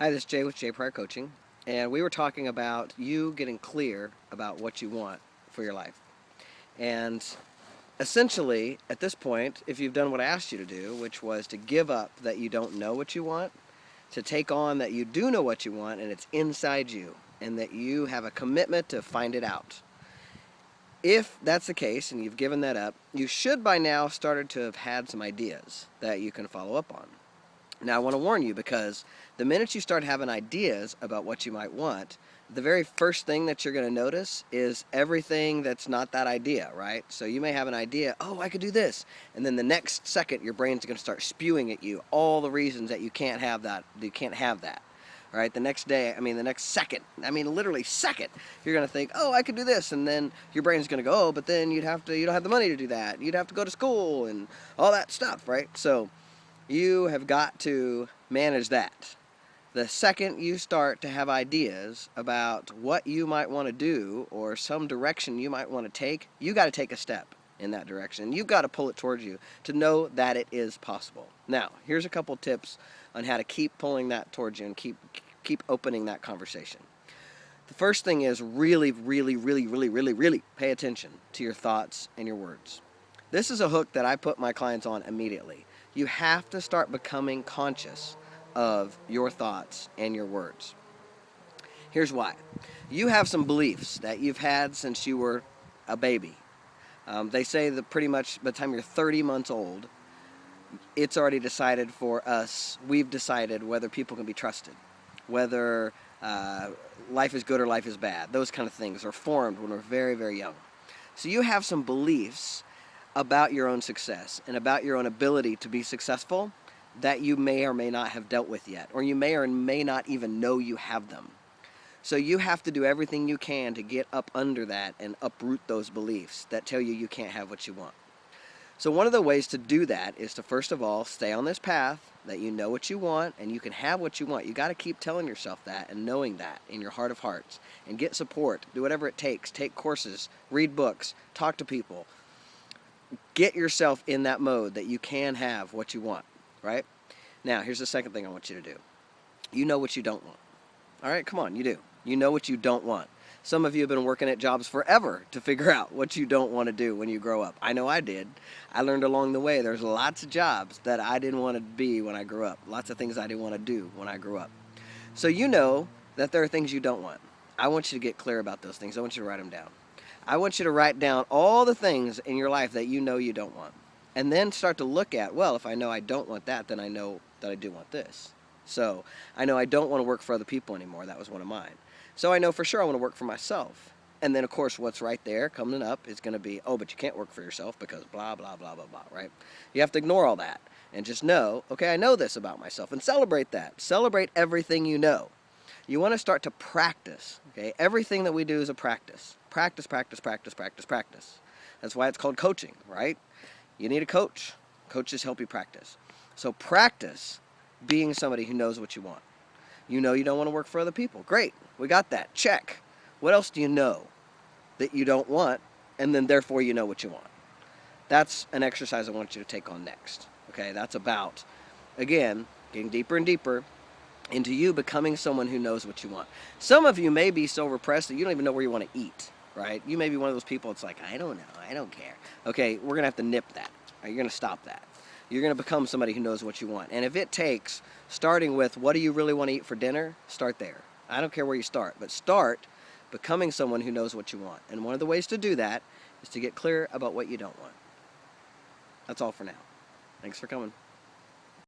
Hi, this is Jay with Pryor Coaching, and we were talking about you getting clear about what you want for your life. And essentially, at this point, if you've done what I asked you to do, which was to give up that you don't know what you want, to take on that you do know what you want and it's inside you, and that you have a commitment to find it out. If that's the case and you've given that up, you should by now started to have had some ideas that you can follow up on. Now, I want to warn you because the minute you start having ideas about what you might want, the very first thing that you're going to notice is everything that's not that idea, right? So you may have an idea, oh, I could do this. And then the next second, your brain's going to start spewing at you all the reasons that you can't have that. All right, the next day, the next second, literally second, you're going to think, oh, I could do this. And then your brain's going to go, oh, but then you don't have the money to do that. You'd have to go to school and all that stuff, right? So you have got to manage that. The second you start to have ideas about what you might want to do or some direction you might want to take, you got to take a step in that direction. You've got to pull it towards you to know that it is possible. Now, here's a couple tips on how to keep pulling that towards you and keep opening that conversation. The first thing is really pay attention to your thoughts and your words. This is a hook that I put my clients on immediately. You have to start becoming conscious of your thoughts and your words. Here's why. You have some beliefs that you've had since you were a baby. They say that pretty much by the time you're 30 months old, it's already decided for us. We've decided whether people can be trusted, whether life is good or life is bad. Those kind of things are formed when we're very young. So you have some beliefs about your own success and about your own ability to be successful that you may or may not have dealt with yet, or you may or may not even know you have them. So you have to do everything you can to get up under that and uproot those beliefs that tell you you can't have what you want. So one of the ways to do that is to first of all stay on this path that you know what you want and you can have what you want. You got to keep telling yourself that and knowing that in your heart of hearts, and get support, do whatever it takes, take courses, read books, talk to people. Get yourself in that mode that you can have what you want, right? Now, here's the second thing I want you to do. You know what you don't want. All right, come on, you do. You know what you don't want. Some of you have been working at jobs forever to figure out what you don't want to do when you grow up. I know I did. I learned along the way there's lots of jobs that I didn't want to be when I grew up. Lots of things I didn't want to do when I grew up. So you know that there are things you don't want. I want you to get clear about those things. I want you to write them down. I want you to write down all the things in your life that you know you don't want. And then start to look at, well, if I know I don't want that, then I know that I do want this. So I know I don't want to work for other people anymore. That was one of mine. So I know for sure I want to work for myself. And then, of course, what's right there coming up is going to be, oh, but you can't work for yourself because blah, blah, blah, blah, blah, right? You have to ignore all that and just know, okay, I know this about myself, and celebrate that. Celebrate everything you know. You want to start to practice, okay? Everything that we do is a practice. Practice. That's why it's called coaching, right? You need a coach. Coaches help you practice. So practice being somebody who knows what you want. You know you don't want to work for other people. Great. We got that. Check. What else do you know that you don't want, and then therefore you know what you want? That's an exercise I want you to take on next. Okay? That's about, again, getting deeper and deeper into you becoming someone who knows what you want. Some of you may be so repressed that you don't even know where you want to eat, right? You may be one of those people, it's like, I don't know, I don't care. Okay, we're going to have to nip that. Right? You're going to stop that. You're going to become somebody who knows what you want. And if it takes starting with, what do you really want to eat for dinner? Start there. I don't care where you start, but start becoming someone who knows what you want. And one of the ways to do that is to get clear about what you don't want. That's all for now. Thanks for coming.